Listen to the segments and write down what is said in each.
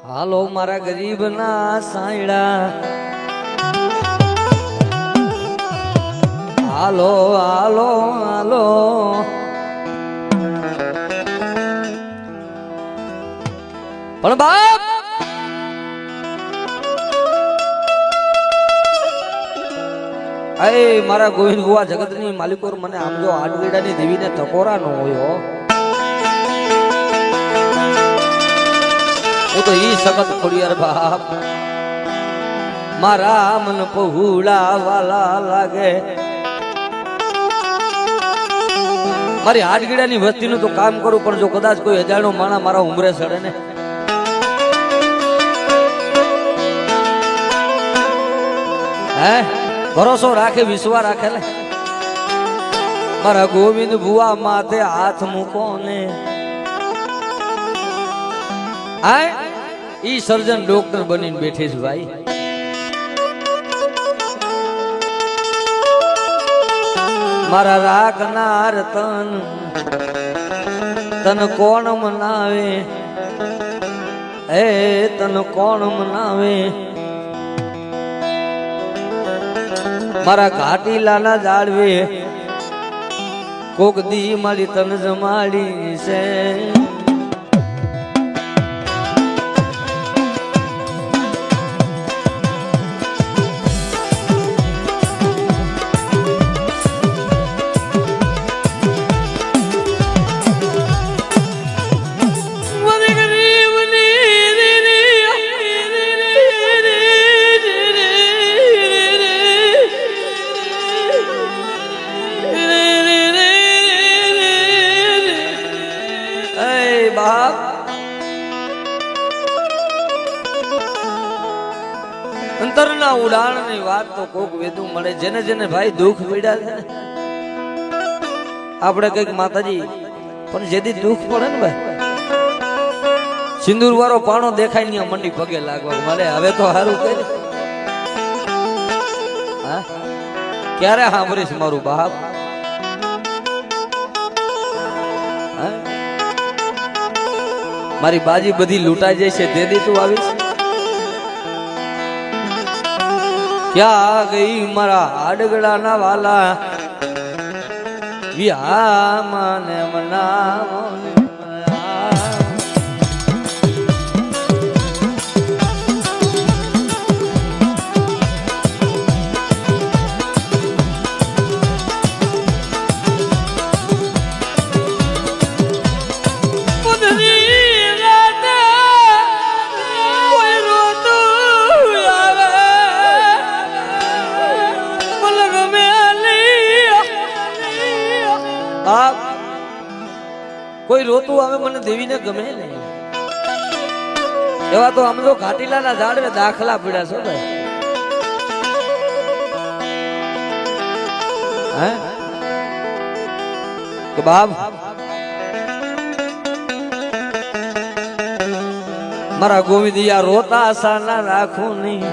હાલો મારા ગરીબ ના સાયડા, હાલો હાલો હાલો. પણ બાપ અય મારા ગોવિંદ બુઆ જગતની માલિકોર મને આમ જો આડવીડાની દેવીને ટકોરા નો હોય. હું તો ઈ સખત ખોડિયાર બાપ મારા મન પહુડા વાલા લાગે. મારી હાડગીડાની વસ્તીનું તો કામ કરું, પણ જો કદાચ કોઈ અજાણ્યો માણા મારા ઉમરે સડે ને, હે ભરોસો રાખે, વિશ્વાસ રાખે ને, મારા ગોવિંદ ભુવા માથે હાથ મૂકો ને. આ ઈ સર્જન ડોક્ટર બનીને બેઠી છે ભાઈ. મારા રાખનાર તન તન કોણ મનાવે, એ તન કોણ મનાવે. મારા ઘાટીલાના જાળવે કોક દી મારી તન જમાડી છે. અંતરના ઉડાણની વાત તો કોક વેદું મળે. જેને જેને ભાઈ દુઃખ પીડ્યા છે ને, આપણે કઈક માતાજી પણ જેથી દુઃખ પડે ને ભાઈ, સિંદૂર વાળો પાણો દેખાય ને મંડી પગે લાગવા મળે. હવે તો સારું કરી, હા ક્યારે સાંભળીશ મારું બાપ? મારી બાજી બધી લૂંટાઈ જાય છે, તે દી તું આવીશ? ક્યાં ગઈ મારા આડગડા ના વાલા, વિહા મને મનાવો. કોઈ રોતું આવે મને દેવીને ગમે નહીં. એવા તો આમ તો ઘાટીલાના ઝાડવે દાખલા પીડ્યા છો ભાઈ. હે કે બાપ મારા ગોવિંદિયા રોતા આશા રાખું નહીં.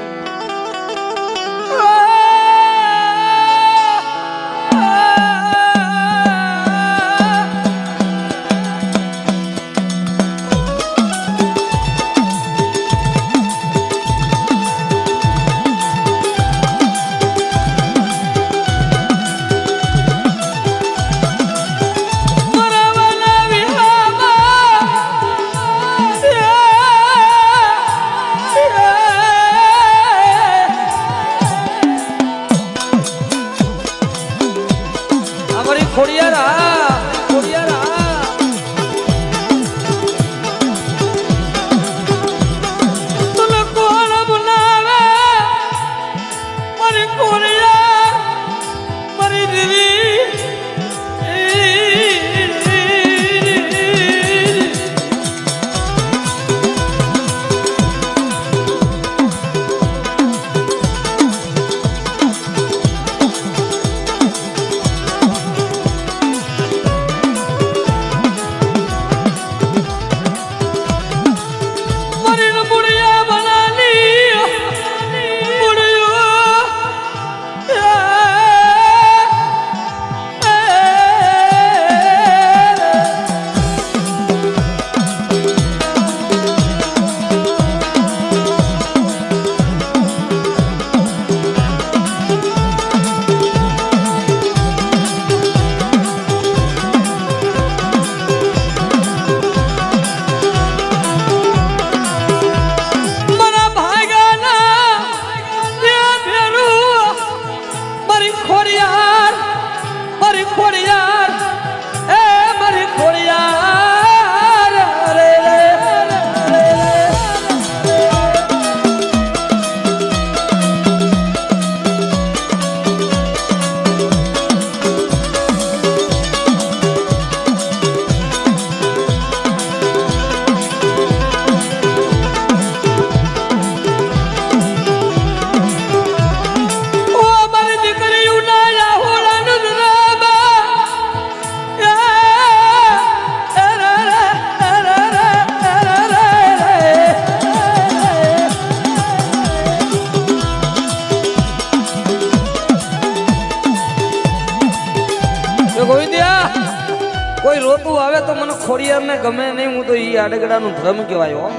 ખોડિયાર ને ગમે નહીં, હું તો ઈ આડગડાનું ધર્મ કહેવાય હો.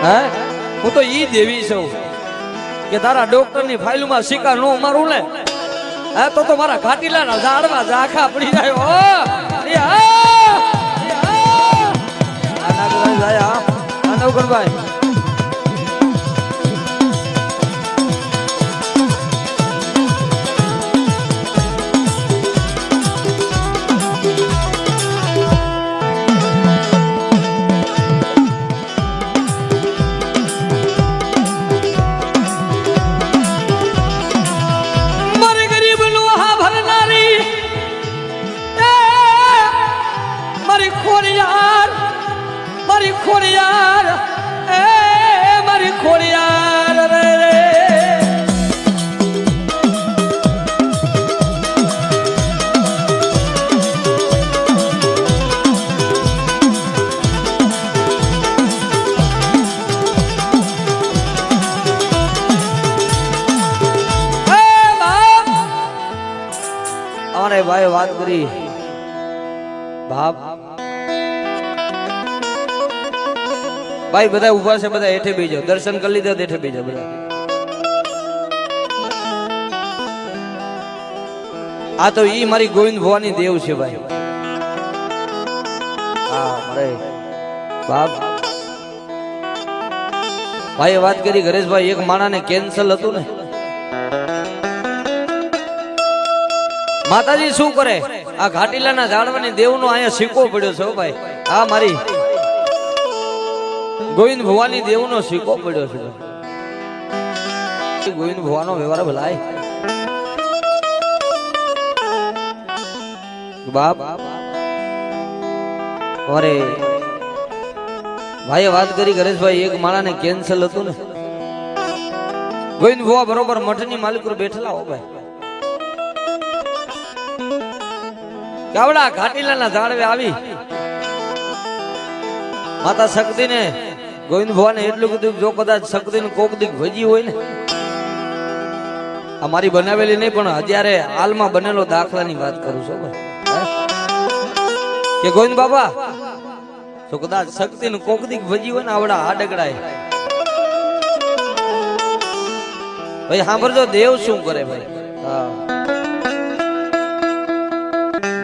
હે હું તો ઈ દેવી છું કે તારા ડોક્ટર ની ફાઇલમાં સિક્કા નો મારું ને, હે તો મારા ઘાટીલાના ઝાડમાં ઝાખા પડી જાય હો. ભાઈ ખોડિયાર એ મારી ખોડિયાર રે રે અમારે ભાઈ વાત કરી બાપ ભાઈ બધા ઉભા છે, બધા હેઠે બેસી જાઓ, દર્શન કરી લીધા હેઠે બેસી જાઓ બધા. આ તો ઈ મારી ગોવિંદ ભવાની દેવ છે ભાઈ. હા મારે બાપ ભાઈએ વાત કરી ગરેશભાઈ, એક માણાને કેન્સર હતું ને, માતાજી શું કરે, આ ઘાટીલાના ઝાડવાની દેવનો અહીંયા સિક્કો પડ્યો છે ભાઈ. આ મારી ગોવિંદ ભવાની દેવનો સિક્કો પડ્યો છે. ગોવિંદ ભવાનો વ્યવહાર ભલાય બાપ. અરે ભાઈએ વાત કરી ગરેશભાઈ, એક માણાને કેન્સર હતું ને, ગોવિંદ ભુવા બરોબર મઠની માલિક બેઠેલા હો ભાઈ. ગાવડા ઘાટીલાના ઝાડવે આવી માતા શક્તિ ને ગોવિંદ ભવાને એટલું કીધું, જો કદાચ શક્તિ ને કોક દીક ભજી હોય ને, અમારી બનાવેલી નહીં પણ અત્યારે હાલમાં બનેલો દાખલાની વાત કરું છું કે ગોવિંદ બાબા જો કદાચ શક્તિ ને કોક દીક ભજી હોય ને, આવડા આડગડાય ભાઈ. સાંભળજો દેવ શું કરે ભાઈ. હા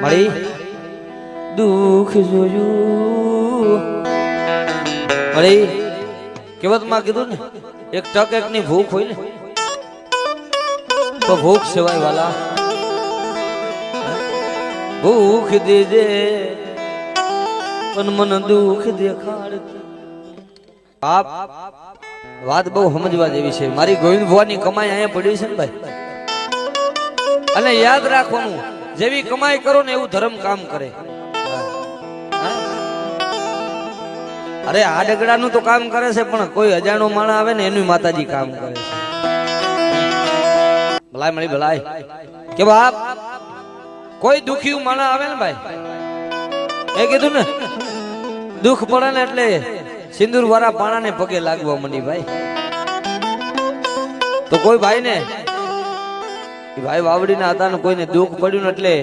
મળી દુઃખ જોયું મળી કહેવતમાં કીધું ને, એક ટક એક ની ભૂખ હોય ને તો ભૂખ સેવાય વાલા, ભૂખ દેજે પણ મન દુઃખ દેખાડ. બાપ વાત બહુ સમજવા જેવી છે. મારી ગોવિંદ ભવાની કમાઈ અહીંયા પડી છે ને ભાઈ, અને યાદ રાખવાનું, જેવી કમાઈ કરો ને એવું ધર્મ કામ કરે. અરે આડગડાનું તો કામ કરે છે, પણ કોઈ અજાણો માણસ આવે ને એનું માતાજી કામ કરે છે. ભલાય મળી ભલાય કે બાપ કોઈ દુખી માણસ આવે ને ભાઈ, એ કીધું ને દુઃખ પડે ને એટલે સિંદૂર વાળા પાણાને પગે લાગવા મંડી ભાઈ. તો કોઈ ભાઈ ને ભાઈ વાવડીના હતા ને કોઈને દુઃખ પડ્યું ને એટલે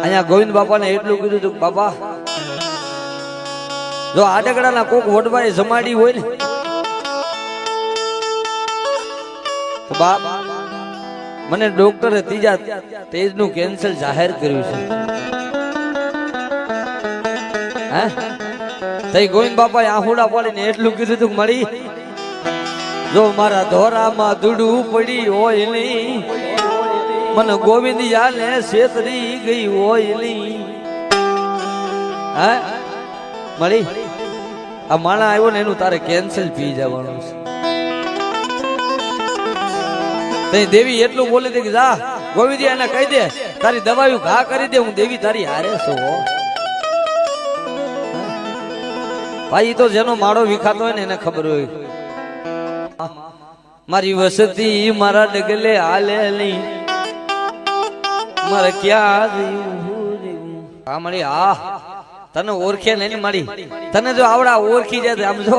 અહીંયા ગોવિંદ બાપાને એટલું કીધું હતું, બાપા જો આડગડાના કોક વડવાએ જમાડી હોય ને તો બાપ મને ડોક્ટરે ત્રીજા સ્ટેજનું કેન્સર જાહેર કર્યું છે. હે તઈ ગોવિંદ બાપાએ આહુડા પાડીને એટલું કીધું હતું, મળી જો મારા ધોરામાં દુડું પડી હોય નહીં, મને ગોવિંદ યાને છેતરી ગઈ હોય નહીં. હે મળી આ માણા આવ્યો ને એનું તારે કેન્સલ પી જવાનું છે. તઈ દેવી એટલું બોલી દે કે જા ગોવિંદ એને કહી દે તારી દવાયું ઘા કરી દે, હું દેવી તારી હારે છું. ભાઈ તો જેનો માળો વિખાતો હોય ને એને ખબર હોય. મારી વસતી મારા ડગલે હાલે નહીં, મારે ક્યાં આ મળી. હા તને ઓળખે ને મળી, તને જો આવડા ઓળખી જાય આમ જો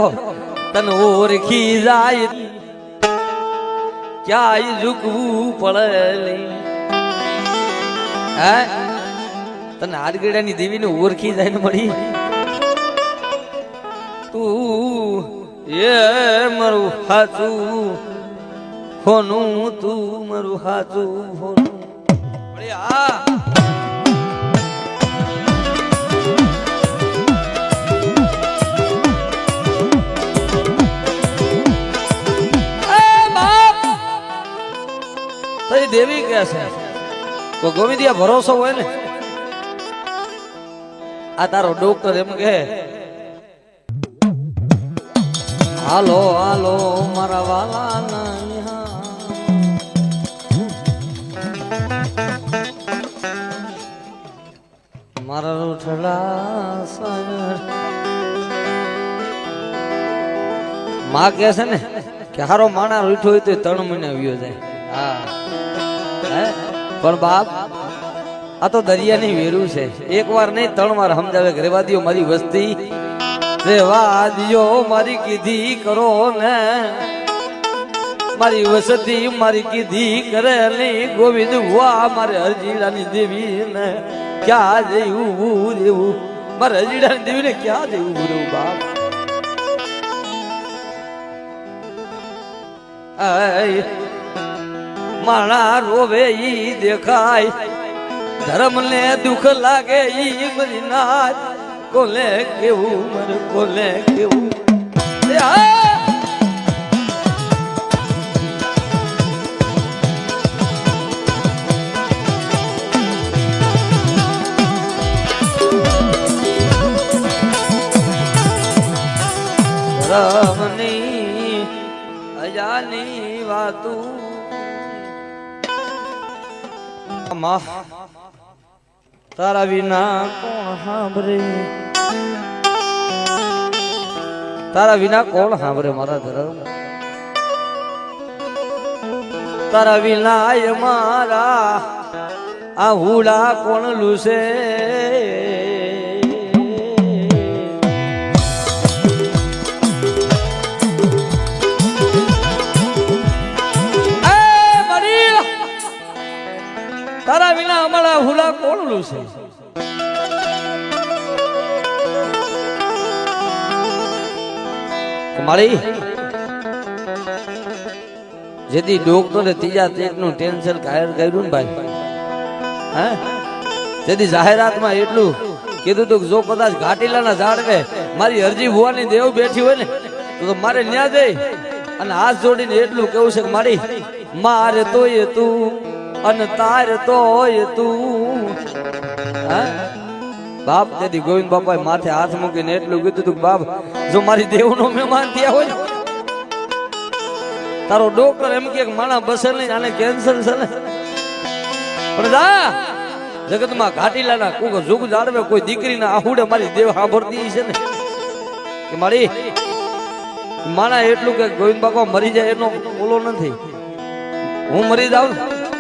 તને ઓળખી જાય ક્યાં ઝૂકવું પડે. હે તને આડગેડાની દેવીને ઓળખી જાય ને મળી તું એ મારું હાચું હોનું તું મારું હાચું હોનું આ દેવી કે છે તો ગોવિંદિયા ભરોસો હોય ને આ તારો ડોક્ટર એમ કે હાલો હાલો મારા વાલા મારા રૂઠડા માં કે છે ને કે હારો માણા રૂઠો હોય તો 3 મહિના વ્યો જાય હા પણ બાપ આ તો દરિયાની વેરું છે એક વાર નહીં 3 વાર સમજાવે રેવા દિયો મારી વસ્તી રેવા દિયો મારી કીધી કરો ને મારી વસતી મારી કીધી કરે નહીં ગોવિંદ હુઆ મારે હરજીડાની દેવી ને ક્યાં જવું રેવું મારે હરજીડાની દેવી ને ક્યાં જવું રેવું બાપ માણા રોવે ઈ દેખાય ધર્મ ને દુઃખ લાગે ઈ મરી નાથ કોલે કેવું મર કોલે કેવું ધર્મની અજાની વાતું તારા વિના કોણ સાંભળે તારા વિના કોણ સાંભળે મારા ધર્મ તારા વિના મારા આ હુડા કોણ લૂસે તારા વિના અમારા હુલા કોણ લૂસે મારી જેથી ડોક્ટરે ત્રીજા ટેકનું ટેન્શન કાયર કર્યું ને ભાઈ હે જેથી જાહેરાતમાં એટલું કીધું તું જો કદાચ ઘાટીલાના ઝાડવે મારી અરજી ભુવાની દેવ બેઠી હોય ને તો મારે ન્યા જઈ અને હાથ જોડીને એટલું કેવું છે કે મારી મારે તો એ તું અને તાર તો એ તું બાપ તેથી ગોવિંદ બાપાએ માથે હાથ મૂકીને એટલું કીધું તું બાપ જો મારી દેવનો મહેમાન થયા હોય ને તારો ડોક્ટર એમ કે માણા બસે નહીં આને કેન્સર છે ને પણ જા જગતમાં ઘાટીલાના કોઈ જુગ જાળવે કોઈ દીકરીના આહુડે મારી દેવ સાંભળતી છે ને કે મારી માણા એટલું કે ગોવિંદ બાપા મરી જાય એનો બોલો નથી હું મરી જાઉં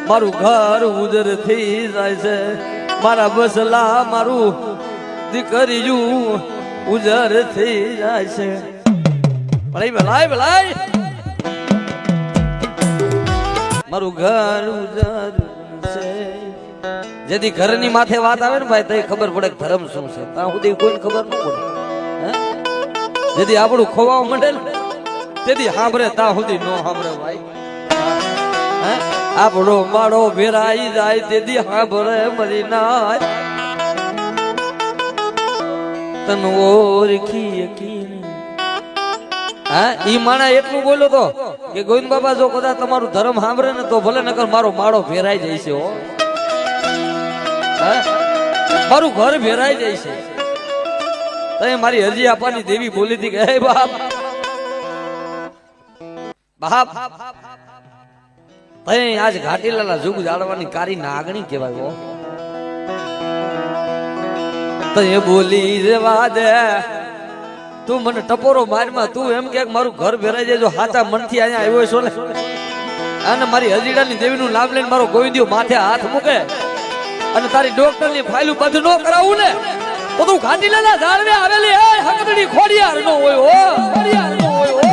મારું ઘર ઉજર થઈ જાય છે મારા બસલા મારું દીકરીયું ઉજર થઈ જાય છે ભલાઈ ભલાઈ મારું ઘર ઉજર છે જેથી ઘરની માથે વાત આવે ને ભાઈ તો ખબર પડે કે ધર્મ શું છે ત્યાં સુધી કોઈને ખબર ન પડે જેથી આપણું ખોવાવા માંડે ને તેથી સાંભળે ત્યાં સુધી ન સાંભળે ભાઈ આપણો માળો ભેરાઈ જાય તેથી સાંભળે મરી ના તન ઓળખી હા ઈ માણા એટલું બોલ્યો તો કે ગોવિંદ બાબા જો કદાચ તમારું ધર્મ સાંભળે ને તો ભલે નકર મારો માળો ભેરાઈ જાય છે હો મારું ઘર ભેરાઈ જાય છે તો મારી હરજી આપવાની દેવી બોલી હતી કે હે બાપ બાપ આજ ઘાટીલાલા જુગ જાળવાની કારી નાગણી કહેવાય તો એ બોલી રેવા દે તું મને ટપોરો મારમાં તું એમ કે મારું ઘર ભેરાઈ જાય જો હાચા મનથી અહીંયા આવ્યો છો ને અને મારી હજીડાની દેવીનું નામ લઈને મારો ગોવિંદિયો માથે હાથ મૂકે અને તારી ડોક્ટરની ફાઇલું બધું ન કરાવું ને તો તું ઘાટીલાલા જાળવે આવેલી હે હકદડી ખોડિયાર નો હોય હો ખોડિયાર નો હોય હો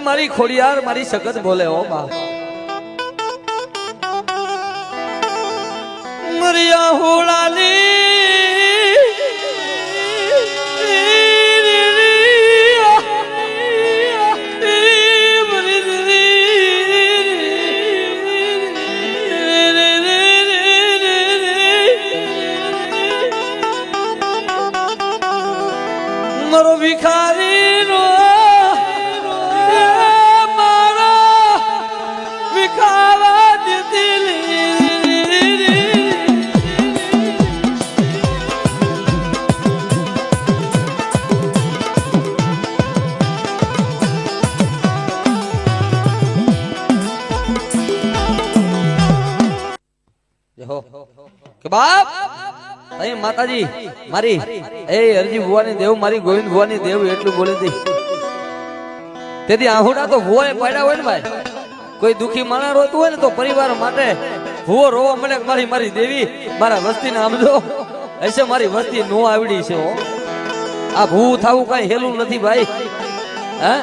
મારી ખોડિયાર મારી સખત બોલે હો બાપ મરિયા હોળાની મારો ભિખારી નો મારા ભિખાવા દીધી કે બાપ અહીં માતાજી મારી એ હરજી ભુવાની દેવ મારી ગોવિંદ ભુવાની દેવ એટલું બોલે હતી તેથી આહુડા તો ભુવાએ પાડ્યા હોય ને ભાઈ કોઈ દુખી માણસ રોતું હોય ને તો પરિવાર માટે ભુવો રોવા મળે મારી મારી દેવી મારા વસ્તીને સમજો હશે મારી વસ્તી નો આવડી છે હો આ ભૂ થાવું કઈ હેલું નથી ભાઈ હે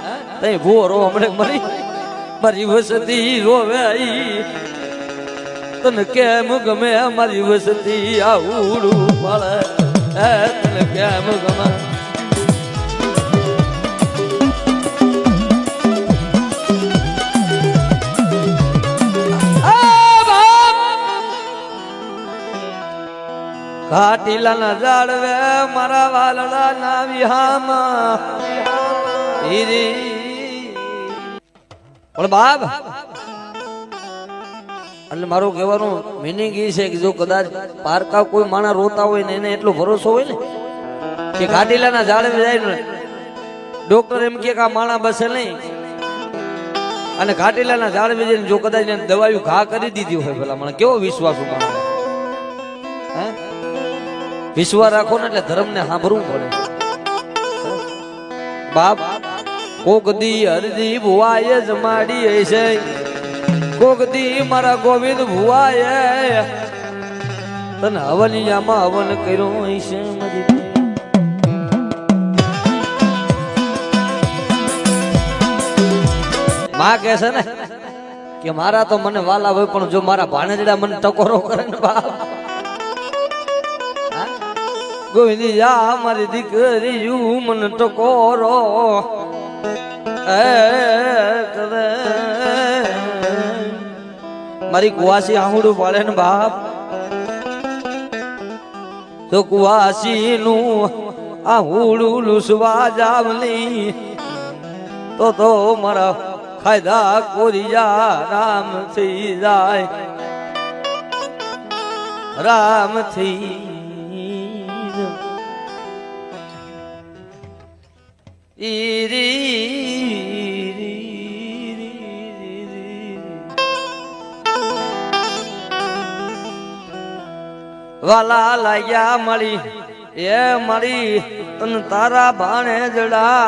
તઈ ભુવો રોવા મળે મારી મારી વસ્તી રોવે તને કેમ ગમે મારી વસ્તી આવું મળે તને કેમ ગમે ઘાટીલા ના જાળવે મારા વાલડા ના વિહામાં પણ બાપ એટલે મારું કહેવાનું મિનિંગ એ છે કે જો કદાચ પારકા કોઈ માણસ રોતા હોય ને એને એટલો ભરોસો હોય ને કે ઘાટીલાના ઝાડે જાય ને ડોક્ટર એમ કે આ માણસ બસે નહીં અને ઘાટીલાના ઝાડે જઈને જો કદાચ એને દવાઈ ઘા કરી દીધી હોય પેલા મને કેવો વિશ્વાસ માણસ હે વિશ્વાસ રાખો ને એટલે ધર્મને સાંભળવું પડે બાપ કોક દી હરજી ભુવાએ જમાડી હશે કોક દી મારા ગોવિંદ ભુવાએ તને હવનિયામાં હવન કર્યો હશે માં કહે છે ને કે મારા તો મને વાલા હોય પણ જો મારા ભાણેજડા મને ટકોરો કરે ને બાપ ગોવિંદ જા મારી દીકરી યુ મને ટકોરો મારી કુવાસી આહુડું પાડે ને બાપ તો કુવાસી નું આહુડું લૂસવા જાવની તો મારા ખાયદા કોરિયા રામ થઈ જાય રામ થઈ વાલા લાગ્યા મળી એ મળી તન તારા ભાણે જડા